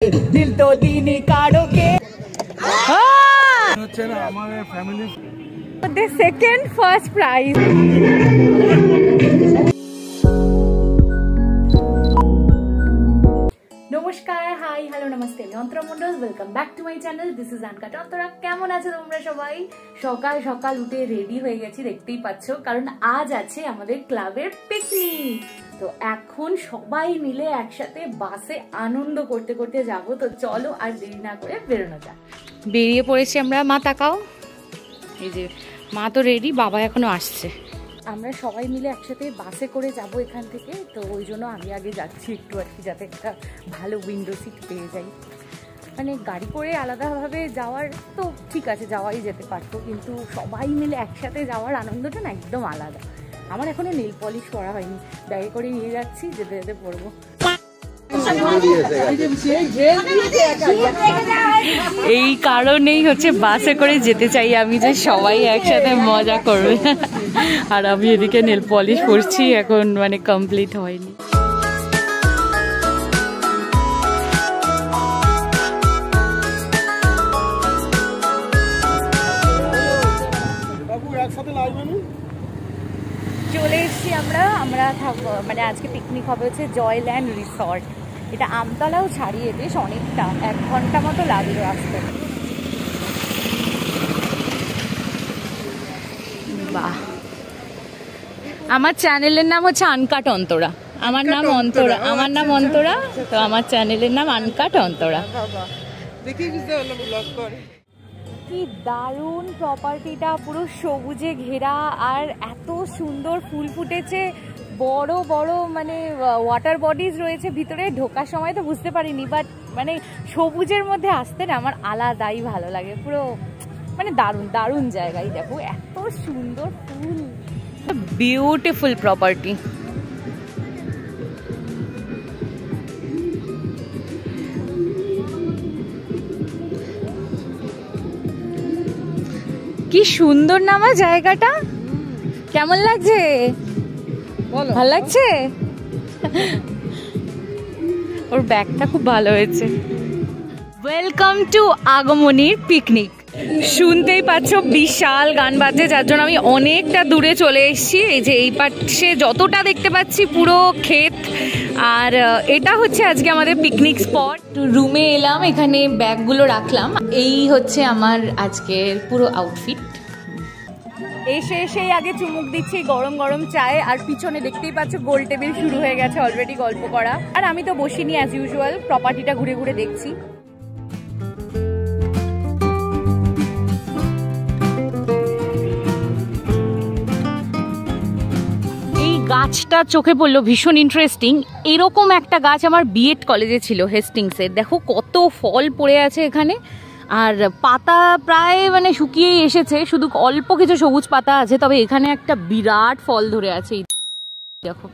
দিল তো দিনই কারোকে হচ্ছে না আমাদের family the second first prize. নমস্কার, হাই, হ্যালো, নমস্তে, আমি Antara Mondal. Welcome back to my channel. This is uncut Antara. কেমন আছো তোমরা সবাই? সকাল সকাল উঠে রেডি হয়ে গেছি, দেখতেই পাচ্ছ, কারণ আজ আছে আমাদের ক্লাবের পিকনিক। তো এখন সবাই মিলে একসাথে বাসে আনন্দ করতে করতে যাবো। তো চলো আর দেরি না করে বেরোনো যাক। বেরিয়ে পড়েছি আমরা। মা তাকাও, এই যে মা তো রেডি, বাবা এখনো আসছে। আমরা সবাই মিলে একসাথে বাসে করে যাব এখান থেকে। তো ওই জন্য আমি আগে যাচ্ছি একটু আর কি, যাতে একটা ভালো উইন্ডো সিট পেয়ে যাই। মানে গাড়ি করে আলাদাভাবে যাওয়ার তো ঠিক আছে, যাওয়াই যেতে পারতো, কিন্তু সবাই মিলে একসাথে যাওয়ার আনন্দটা না একদম আলাদা। আমার এখনো নেল পলিশ করা হয়নি, ব্যাগে করে নিয়ে যাচ্ছি, যেতে যেতে পরবো। এই কারণেই হচ্ছে বাসে করে যেতে চাই আমি, যে সবাই একসাথে মজা করবে। আর আমি এদিকে নেল পলিশ করছি, এখন মানে কমপ্লিট হয়নি। চলে এসছি আমরা থাকবো, মানে আজকে পিকনিক হবে হচ্ছে জয়ল্যান্ড রিসর্ট। এটা আমতলাও ছাড়িয়ে বেশ অনেকটা, 1 ঘন্টা মতো লাগলো আসতে। বাহ, আমার চ্যানেলের নাম হচ্ছে আনকাট অন্তরা। আমার নাম অন্তরা, তো আমার চ্যানেলের নাম আনকাট অন্তরা। কি দারুণ প্রপার্টিটা, পুরো সবুজে ঘেরা, আর এত সুন্দর ফুল ফুটেছে, বড় বড় মানে ওয়াটার বডিজ রয়েছে ভিতরে। ঢোকার সময় তো বুঝতে পারিনি, বাট মানে সবুজের মধ্যে আসতে না আমার আলাদাই ভালো লাগে। পুরো মানে দারুণ দারুণ জায়গায়, দেখো এত সুন্দর ফুল, বিউটিফুল প্রপার্টি। কি সুন্দর নামা জায়গাটা, কেমন লাগছে? ভালো লাগছে? ওর ব্যাগটা খুব ভালো হয়েছে। ওয়েলকাম টু আগমনীর পিকনিক। শুনতেই পাচ্ছ বিশাল গান বাজছে, যার জন্য আমি অনেকটা দূরে চলে এসেছি। এই যে এই পাশে যতটা দেখতে পাচ্ছি পুরো ক্ষেত, আর এটা হচ্ছে আজকে আমাদের পিকনিক স্পট। রুমে এলাম, এখানে ব্যাগগুলো রাখলাম। এই হচ্ছে আমার আজকের পুরো আউটফিট। এসেই আগে চুমুক দিচ্ছি গরম গরম চায়ে, আর পিছনে দেখতেই পাচ্ছ গোল টেবিল শুরু হয়ে গেছে অলরেডি গল্প করা। আর আমি তো বসিনি, অ্যাজ ইউজুয়াল প্রপার্টিটা ঘুরে ঘুরে দেখছি। গাছটা চোখে পড়লো, ভীষণ ইন্টারেস্টিং। এরকম একটা গাছ আমার বিএড কলেজে ছিল, হেস্টিংসের। দেখো কত ফল পড়ে আছে এখানে, আর পাতা প্রায় মানে শুকিয়েই এসেছে, শুধু অল্প কিছু সবুজ পাতা আছে। তবে এখানে একটা বিরাট ফল ধরে আছে, দেখো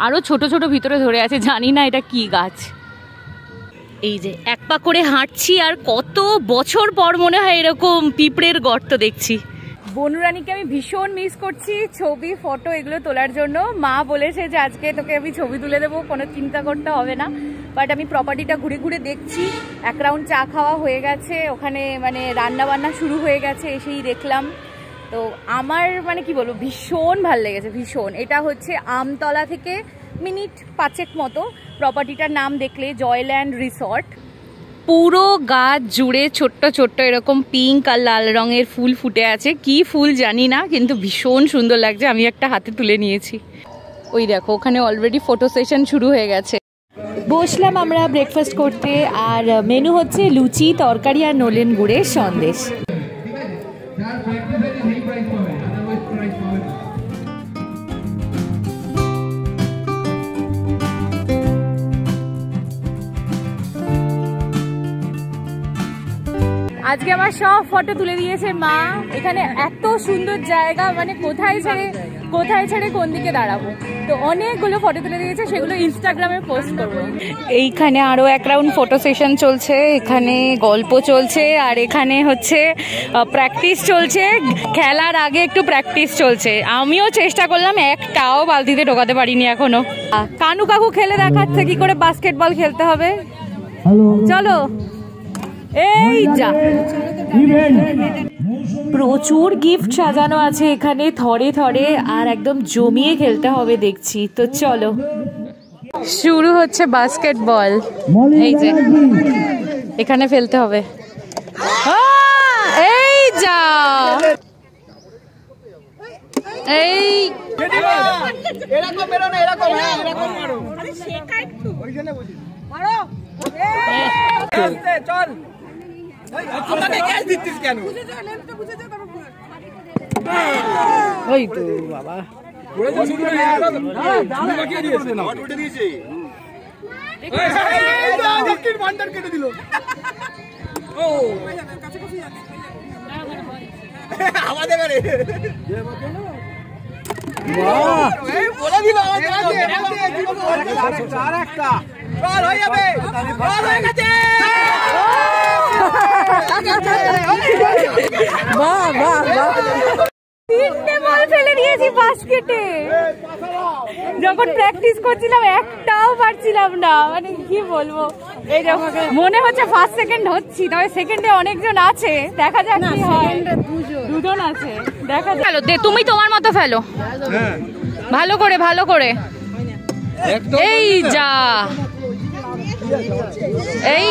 আরো ছোট ছোট ভিতরে ধরে আছে, জানি না এটা কি গাছ। এই যে এক পা করে হাঁটছি, আর কত বছর পর মনে হয় এরকম পিঁপড়ের গর্ত দেখছি। বনুরানীকে আমি ভীষণ মিস করছি, ছবি ফটো এগুলো তোলার জন্য। মা বলেছে যে আজকে তোকে আমি ছবি তুলে দেবো, কোনো চিন্তা করতে হবে না। বাট আমি প্রপার্টিটা ঘুরে ঘুরে দেখছি। 1 রাউন্ড চা খাওয়া হয়ে গেছে, ওখানে মানে রান্না বান্না শুরু হয়ে গেছে, এসেই দেখলাম। তো আমার মানে কি বলবো, ভীষণ ভালো লেগেছে, ভীষণ। এটা হচ্ছে আমতলা থেকে মিনিট 5 মতো। প্রপার্টিটার নাম দেখলে জয়ল্যান্ড রিসর্ট। পুরো গাছ জুড়ে ছোট্ট ছোট্ট এরকম পিঙ্ক আর লাল রঙের ফুল ফুটে আছে। কি ফুল জানি না, কিন্তু ভীষণ সুন্দর লাগছে। আমি একটা হাতে তুলে নিয়েছি। ওই দেখো ওখানে অলরেডি ফটো সেশন শুরু হয়ে গেছে। বসলাম আমরা ব্রেকফাস্ট করতে, আর মেনু হচ্ছে লুচি, তরকারি আর নলেন গুড়ের সন্দেশ। আজকে আমার সব ফটো তুলে দিয়েছে মা। এখানে এত সুন্দর জায়গা, মানে কোথায় ছেড়ে কোন দিকে দাঁড়াবো। তো অনেকগুলো ফটো তুলে দিয়েছে, সেগুলো ইনস্টাগ্রামে পোস্ট করবো। এইখানে আরো 1 রাউন্ড ফটো সেশন চলছে, এখানে গল্প চলছে, আর এখানে হচ্ছে প্র্যাকটিস চলছে। খেলার আগে একটু প্র্যাকটিস চলছে। আমিও চেষ্টা করলাম, একটাও বালতিতে ঢোকাতে পারিনি এখনো। কানু কাকু খেলে দেখাচ্ছে কি করে বাস্কেটবল খেলতে হবে। চলো এই যা, প্রচুর গিফট সাজানো আছে এখানে থরে থরে, আর একদম জমিয়ে খেলতে হবে দেখছি। তো চলো শুরু হচ্ছে বাস্কেটবল। এই যে এখানে ফেলতে হবে, এই যা, এই ওই তো বাবা তিনটে বল ফেলে দিয়েছি বাস্কেটে। যখন প্র্যাকটিস করছিলাম একটাও পারছিলাম না, মানে কি বলবো, এই যখন মনে হচ্ছে ফার্স্ট সেকেন্ড হচ্ছি, তবে সেকেন্ডে অনেকজন আছে, দেখা যাক কি হয়। দুজন আছে, দেখা যাক। চলো তুমি তোমার মতো ফেলো, ভালো করে ভালো করে, এই যা, এই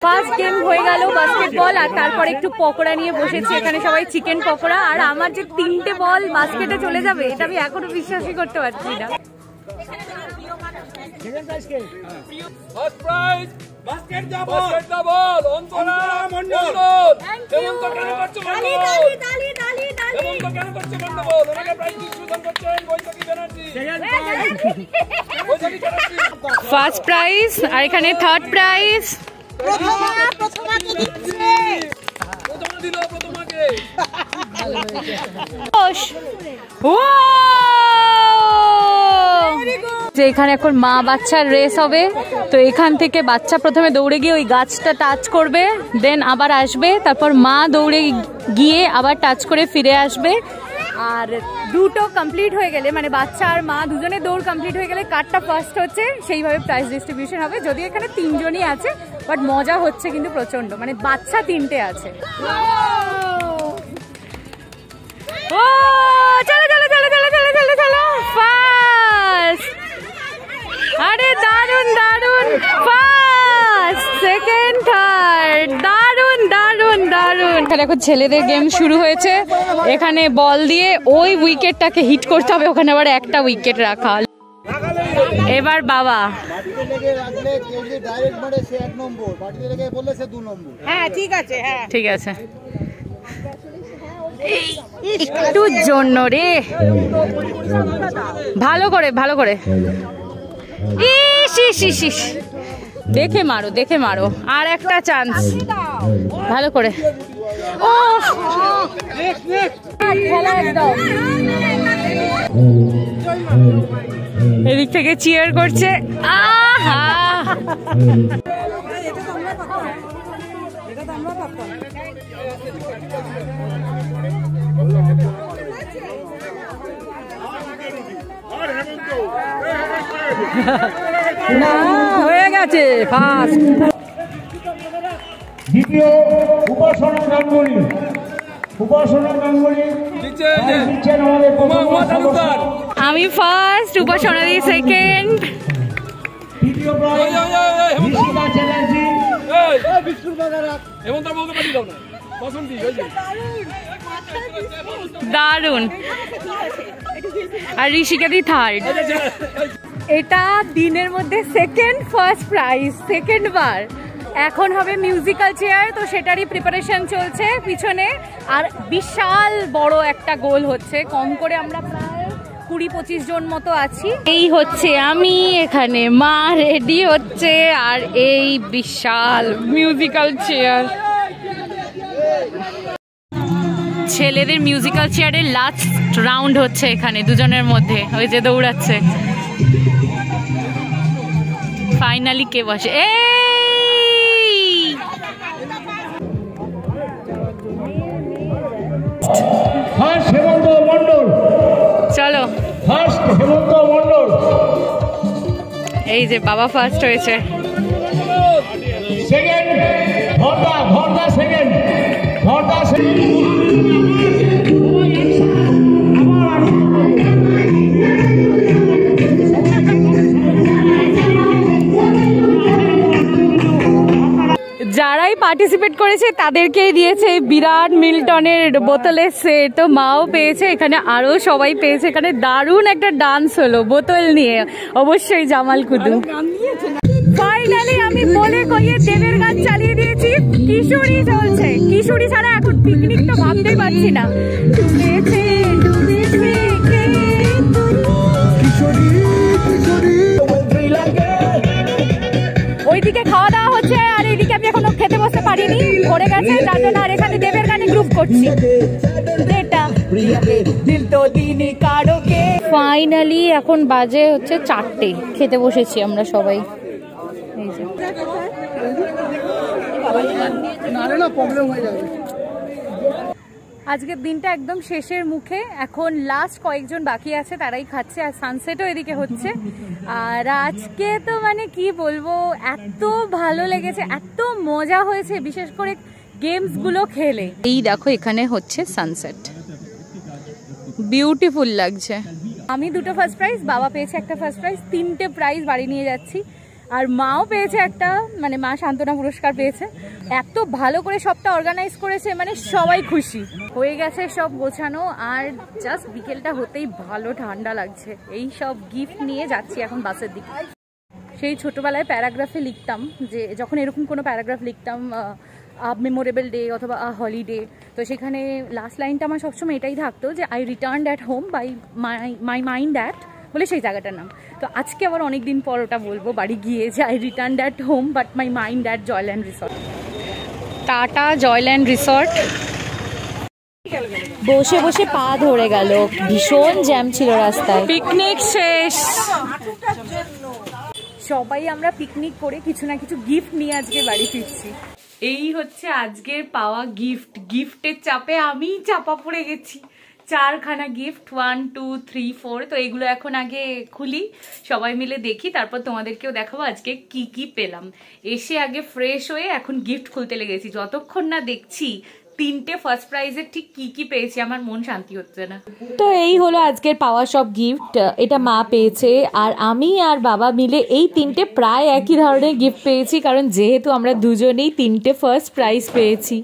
ফার্স্ট গেম হয়ে গেল বাস্কেটবল। আর তারপর একটু পকোড়া নিয়ে বসেছি এখানে সবাই, চিকেন পকোড়া। আর আমার যে তিনটে বল বাস্কেটে চলে যাবে, এটা আমি এখনো বিশ্বাসই করতে পারছি না। ফার্স্ট প্রাইজ, আর এখানে থার্ড প্রাইজ। যে এখানে এখন মা বাচ্চার রেস হবে, তো এখান থেকে বাচ্চা প্রথমে দৌড়ে গিয়ে ওই গাছটা টাচ করবে, দেন আবার আসবে, তারপর মা দৌড়ে গিয়ে আবার টাচ করে ফিরে আসবে। আর দুটো কমপ্লিট হয়ে গেলে, মানে বাচ্চা আর মা দুজনের দৌড় কমপ্লিট হয়ে গেলে কারটা ফার্স্ট হচ্ছে সেইভাবে প্রাইজ ডিস্ট্রিবিউশন হবে। যদিও এখানে তিনজনই আছে, বাট মজা হচ্ছে কিন্তু প্রচন্ড, মানে বাচ্চা তিনটে আছে। ও চলো চলো চলো চলো চলো চলো চলো, ফার্স্ট, আরে দারুন দারুন, ফার্স্ট সেকেন্ড থার্ড, দারুন দারুন দারুন। এখানে এখন ছেলেদের গেম শুরু হয়েছে, এখানে বল দিয়ে ওই উইকেটটাকে হিট করতে হবে, ওখানে আবার একটা উইকেট রাখা। এবার বাবা, হ্যাঁ ঠিক আছে, হ্যাঁ ঠিক আছে, একটু জন্য রে, ভালো করে ভালো করে, ইস ইস ইস ইস, দেখে মারো দেখে মারো, আর একটা চান্স, ভালো করে। ও খেলা একদম, এদিক থেকে চিয়ার করছে, আহা হয়ে গেছে ফার্স্ট। দ্বিতীয় উপাসনা গাঙ্গুলি, উপাসনা গাঙ্গুলি দিচ্ছেন আমাদের আমি ফার্স্ট, উপাসনা দি সেকেন্ড, দ্বিতীয় প্রাইজ ঋষিকা চ্যাটার্জি, দারুন, আর ঋষিকা দি থার্ড। এটা দিনের মধ্যে সেকেন্ড ফার্স্ট প্রাইজ, সেকেন্ড বার। এখন হবে মিউজিক্যাল চেয়ার, তো সেটারই প্রিপারেশন চলছে পিছনে। আর বিশাল বড় একটা গোল হচ্ছে, কম করে আমরা প্রায় 20-25 জন মতো আছি। এই হচ্ছে আমি, এখানে মা রেডি হচ্ছে, আর এই বিশাল মিউজিক্যাল চেয়ার। ছেলেদের মিউজিক্যাল চেয়ারের লাস্ট রাউন্ড হচ্ছে এখানে দুজনের মধ্যে, ওই যে দৌড়াচ্ছে। ফাইনালি কে বসে, হেমন্ত মন্ডল, চলো ফার্স্ট হেমন্ত মন্ডল, এই যে বাবা ফার্স্ট হয়েছে। সেকেন্ড ভরদা সেকেন্ড। যারাই পার্টিসিপেট করেছে তাদেরকেই দিয়েছে বিরাট মিল্টনের বোতলের সেট। তো মাও পেয়েছে, এখানে আরো সবাই পেয়েছে। এখানে দারুণ একটা ডান্স হলো বোতল নিয়ে, অবশ্যই জামাল কুদু। ফাইনালি আমি বলে কইয়ে দেবের গান চালিয়ে দিয়েছি। কিশোরী চলছে, কিশোরী ছাড়া এখন পিকনিক তো ভাবতেই পারছি না। ওইদিকে খাওয়া দাওয়া হচ্ছে আর এইদিকে আমি এখনো খেতে বসতে পারিনি, পড়ে গেছে, যার জন্য আর এখানে দেবের গানে গ্রুপ করছি। ফাইনালি এখন বাজে হচ্ছে 4টে, খেতে বসেছি আমরা সবাই। আজকের দিনটা একদম শেষের মুখে, এখন লাস্ট কয়েকজন বাকি আছে, তারাই খাচ্ছে। আর সানসেটও এদিকে হচ্ছে। আর আজকে তো মানে কি বলবো, এত ভালো লেগেছে, এত মজা হয়েছে, বিশেষ করে গেমস গুলো খেলে। এই দেখো এখানে হচ্ছে সানসেট, বিউটিফুল লাগছে। আমি 2টো ফার্স্ট প্রাইজ, বাবা পেয়েছে একটা ফার্স্ট প্রাইজ, 3টে প্রাইজ বাড়ি নিয়ে যাচ্ছি। আর মাও পেয়েছে একটা, মানে মা সান্ত্বনা পুরস্কার পেয়েছে। এত ভালো করে সবটা অর্গানাইজ করেছে, মানে সবাই খুশি হয়ে গেছে, সব গোছানো। আর জাস্ট বিকেলটা হতেই ভালো ঠান্ডা লাগছে। এই সব গিফট নিয়ে যাচ্ছি এখন বাসের দিকে। সেই ছোটবেলায় প্যারাগ্রাফে লিখতাম, যে যখন এরকম কোনো প্যারাগ্রাফ লিখতাম, মেমোরেবল ডে অথবা হলিডে, তো সেখানে লাস্ট লাইনটা আমার সবসময় এটাই থাকতো যে I returned at home by my mind at, বলে সেই জায়গাটার নাম। তো আজকে আবার অনেকদিন পর ওটা বলবো বাড়ি গিয়ে, যে I returned at home but my mind at Joyland resort. Tata Joyland resort. বসে বসে পা ধরে গেল, ভীষণ জ্যাম ছিল রাস্তায়। পিকনিক শেষ, সবাই আমরা পিকনিক করে কিছু না কিছু গিফট নিয়ে আজকে বাড়ি ফিরছি। এই হচ্ছে আজকের পাওয়া গিফট। গিফটের চাপে আমি চাপা পড়ে গেছি। 4খানা গিফট, 1 2 3 4। তো এগুলো এখন আগে খুলি, সবাই মিলে দেখি, তারপর তোমাদেরকেও দেখাবো আজকে কি কি পেলাম। এসে আগে ফ্রেশ হয়ে এখন গিফট খুলতে লেগেছি। যতক্ষণ না দেখছি 3টে ফার্স্ট প্রাইজে ঠিক কি কি পেয়েছি, আমার মন শান্তি হচ্ছে না। তো এই হলো আজকের পাওয়া সব গিফট। এটা মা পেয়েছে, আর আমি আর বাবা মিলে এই 3টে প্রায় একই ধরনের গিফট পেয়েছি, কারণ যেহেতু আমরা দুজনেই 3টে ফার্স্ট প্রাইজ পেয়েছি।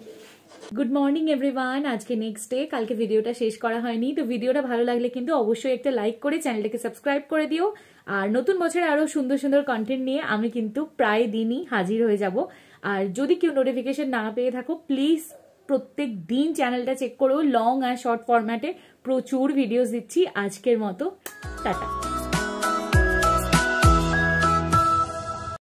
গুড মর্নিং এভরিওয়ান, আজকে নেক্সট ডে। কালকে ভিডিওটা শেষ করা হয়নি, তো ভিডিওটা ভালো লাগলে কিন্তু অবশ্যই একটা লাইক করে চ্যানেলটাকে সাবস্ক্রাইব করে দিও। আর নতুন বছরে আরো সুন্দর সুন্দর কন্টেন্ট নিয়ে আমি কিন্তু প্রায় দিনই হাজির হয়ে যাব। আর যদি কেউ নোটিফিকেশন না পেয়ে থাকো, প্লিজ প্রত্যেক দিন চ্যানেলটা চেক করো। লং আর শর্ট ফরম্যাটে প্রচুর ভিডিওস দিচ্ছি। আজকের মতো টাটা।